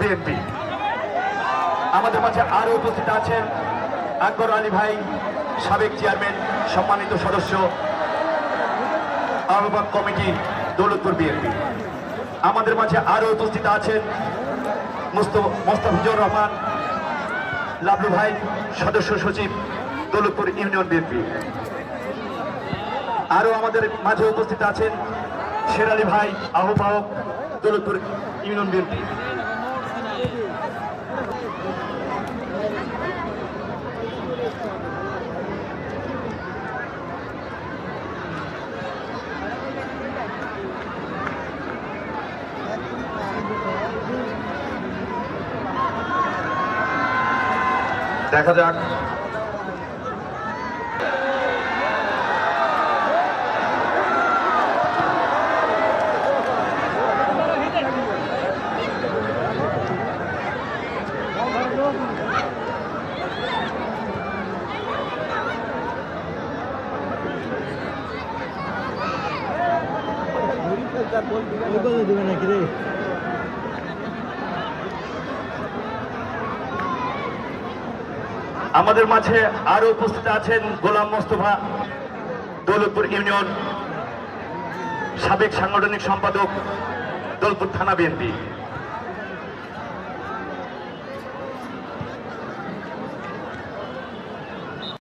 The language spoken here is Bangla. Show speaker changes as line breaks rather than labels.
বিএনপি। আমাদের মাঝে আরো উপস্থিত আছেন আকবর আলী ভাই, সাবেক চেয়ারম্যান, সম্মানিত সদস্য, আহ্বায়ক কমিটি, দৌলতপুর বিএনপি। আমাদের মাঝে আরো উপস্থিত আছেন মোস্তাফিজুর রহমান লাবলু ভাই, সদস্য সচিব, দৌলতপুর ইউনিয়ন বিএনপি। আরো আমাদের মাঝে উপস্থিত আছেন শের আলী ভাই, আহ্বায়ক, দৌলতপুর ইউনিয়ন বিএনপি। দেখা যাক আমাদের মাঝে আরো উপস্থিত আছেন গোলাম মোস্তফা, দৌলতপুর ইউনিয়ন, সাবেক সাংগঠনিক সম্পাদক, দৌলতপুর থানা বিএনপি।